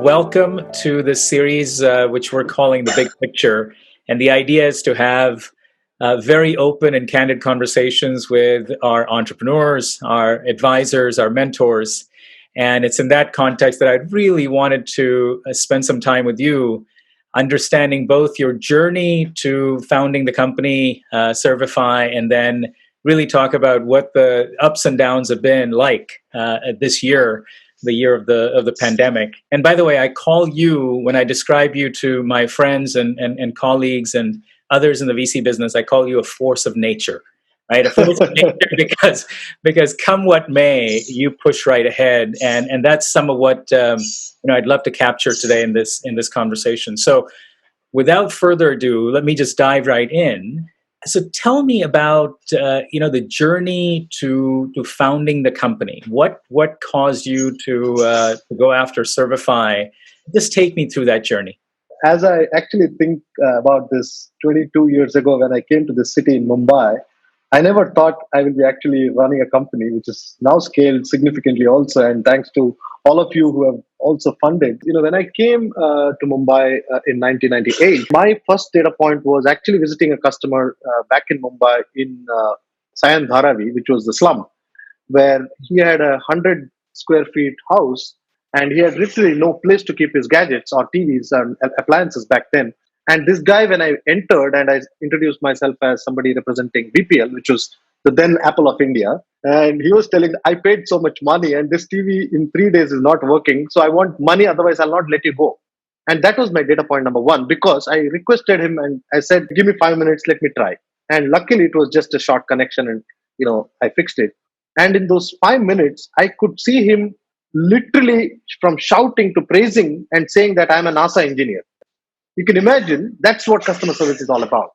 welcome to this series, which we're calling The Big Picture. And the idea is to have very open and candid conversations with our entrepreneurs, our advisors, our mentors. And it's in that context that I really wanted to spend some time with you, understanding both your journey to founding the company, Servify, and then really talk about what the ups and downs have been like this year, the year of the pandemic. And by the way, I call you, when I describe you to my friends and colleagues and others in the VC business, I call you a force of nature, right? A force of nature because come what may, you push right ahead, and that's some of what I'd love to capture today in this conversation. So, without further ado, let me just dive right in. So tell me about the journey to founding the company. What caused you to go after Servify? Just take me through that journey. As I actually think about this 22 years ago when I came to the city in Mumbai, I never thought I will be actually running a company, which is now scaled significantly also. And thanks to all of you who have also funded. When I came to Mumbai in 1998, my first data point was actually visiting a customer back in Mumbai in Sayan Dharavi, which was the slum, where he had a 100 square feet house and he had literally no place to keep his gadgets or TVs and appliances back then. And this guy, when I entered and I introduced myself as somebody representing BPL, which was the then Apple of India, and he was telling, I paid so much money and this TV in 3 days is not working. So I want money, otherwise I'll not let you go. And that was my data point number one, because I requested him and I said, give me 5 minutes, let me try. And luckily it was just a short connection and, I fixed it. And in those 5 minutes, I could see him literally from shouting to praising and saying that I'm a NASA engineer. You can imagine that's what customer service is all about.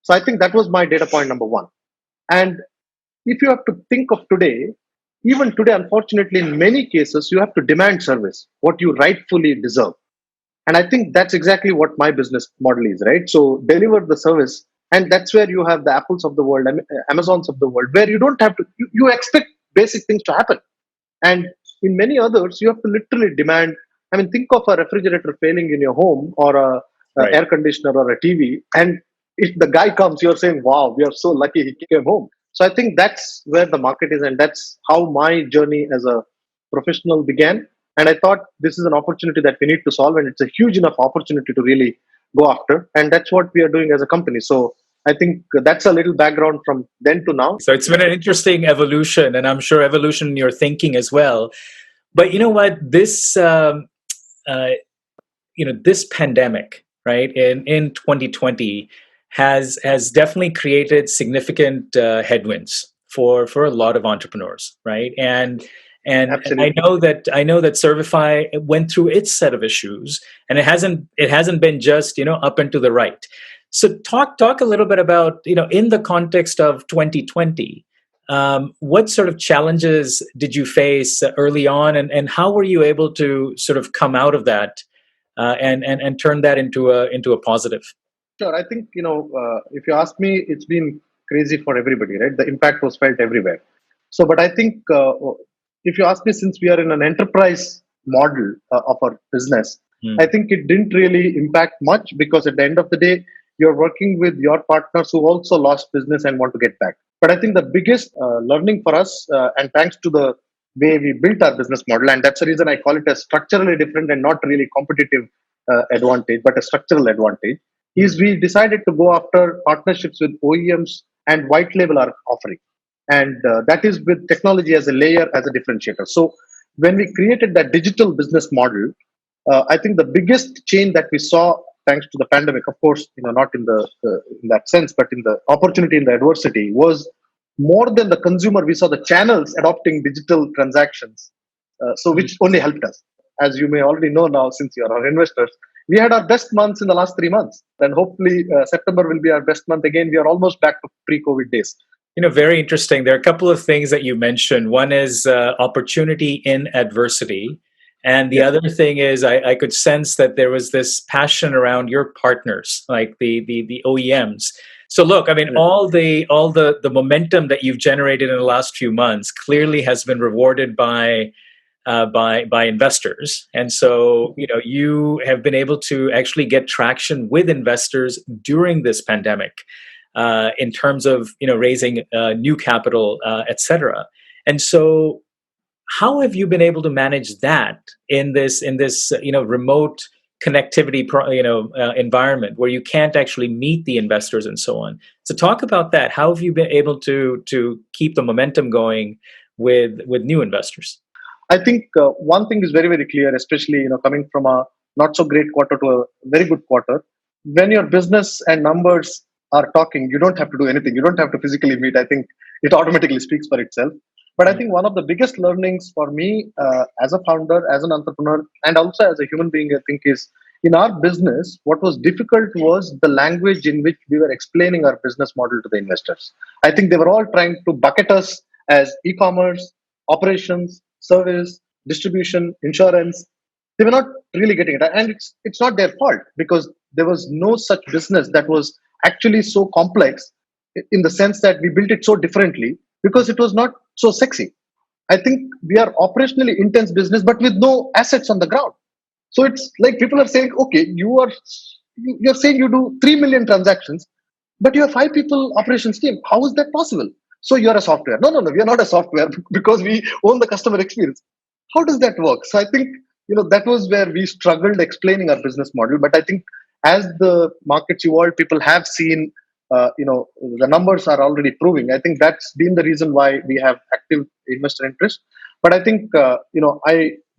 So I think that was my data point number one. And if you have to think of today, even today, unfortunately, in many cases, you have to demand service, what you rightfully deserve. And I think that's exactly what my business model is, right? So deliver the service. And that's where you have the Apples of the world, Amazons of the world, where you don't have to, you expect basic things to happen. And in many others, you have to literally demand. Think of a refrigerator failing in your home or a air conditioner or a TV. And if the guy comes, you're saying, wow, we are so lucky he came home. So I think that's where the market is. And that's how my journey as a professional began. And I thought this is an opportunity that we need to solve. And it's a huge enough opportunity to really go after. And that's what we are doing as a company. So I think that's a little background from then to now. So it's been an interesting evolution, and I'm sure evolution in your thinking as well. But you know what? This, this pandemic, right, in 2020 has definitely created significant headwinds for a lot of entrepreneurs, right? And I know that Servify went through its set of issues, and it hasn't been just up and to the right. So talk a little bit about in the context of 2020, what sort of challenges did you face early on, and how were you able to sort of come out of that and turn that into a positive? Sure. I think, if you ask me, it's been crazy for everybody, right? The impact was felt everywhere. So, but I think if you ask me, since we are in an enterprise model of our business, I think it didn't really impact much, because at the end of the day, you're working with your partners who also lost business and want to get back. But I think the biggest learning for us, and thanks to the way we built our business model, and that's the reason I call it a structurally different and not really competitive advantage, but a structural advantage, is we decided to go after partnerships with OEMs and white label our offering. And that is with technology as a layer, as a differentiator. So when we created that digital business model, I think the biggest change that we saw, thanks to the pandemic, of course, not in that sense, but in the opportunity in the adversity, was more than the consumer. We saw the channels adopting digital transactions, so which only helped us. As you may already know now, since you are our investors, we had our best months in the last 3 months, and hopefully September will be our best month again. We are almost back to pre-COVID days. Very interesting. There are a couple of things that you mentioned. One is opportunity in adversity. And the other thing is, I could sense that there was this passion around your partners, like the OEMs. So look, all the momentum that you've generated in the last few months clearly has been rewarded by by investors, and so you have been able to actually get traction with investors during this pandemic in terms of raising new capital, etc. And so, how have you been able to manage that in this remote connectivity environment where you can't actually meet the investors and so on? So talk about that. How have you been able to keep the momentum going with new investors? I think one thing is very, very clear, especially coming from a not so great quarter to a very good quarter. When your business and numbers are talking, you don't have to do anything. You don't have to physically meet. I think it automatically speaks for itself. But I think one of the biggest learnings for me as a founder, as an entrepreneur, and also as a human being, I think is in our business, what was difficult was the language in which we were explaining our business model to the investors. I think they were all trying to bucket us as e-commerce, operations, service, distribution, insurance. They were not really getting it, and it's not their fault because there was no such business that was actually so complex in the sense that we built it so differently because it was not so sexy. I think we are operationally intense business, but with no assets on the ground. So it's like people are saying, okay, you're saying you do 3 million transactions, but you have 5 people operations team. How is that possible? So you're a software. No, we are not a software because we own the customer experience. How does that work? So I think that was where we struggled explaining our business model. But I think as the markets evolve, people have seen the numbers are already proving. I think that's been the reason why we have active investor interest. But I think I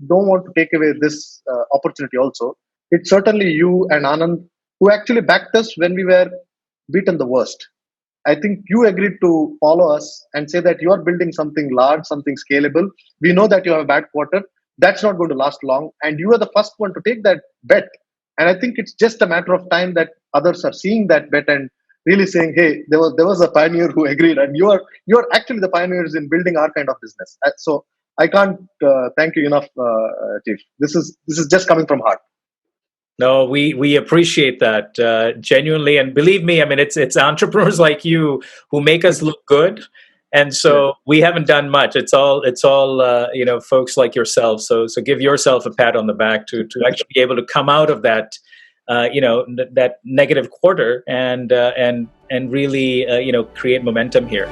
don't want to take away this opportunity also. It's certainly you and Anand who actually backed us when we were beaten the worst. I think you agreed to follow us and say that you are building something large, something scalable. We know that you have a bad quarter. That's not going to last long. And you are the first one to take that bet. And I think it's just a matter of time that others are seeing that bet and really saying, hey, there was a pioneer who agreed. And you are actually the pioneers in building our kind of business. So I can't thank you enough, Chief. This is just coming from heart. No, we appreciate that genuinely, and believe me, I mean it's entrepreneurs like you who make us look good, and so we haven't done much. It's all folks like yourself. So give yourself a pat on the back to actually be able to come out of that that negative quarter and really create momentum here.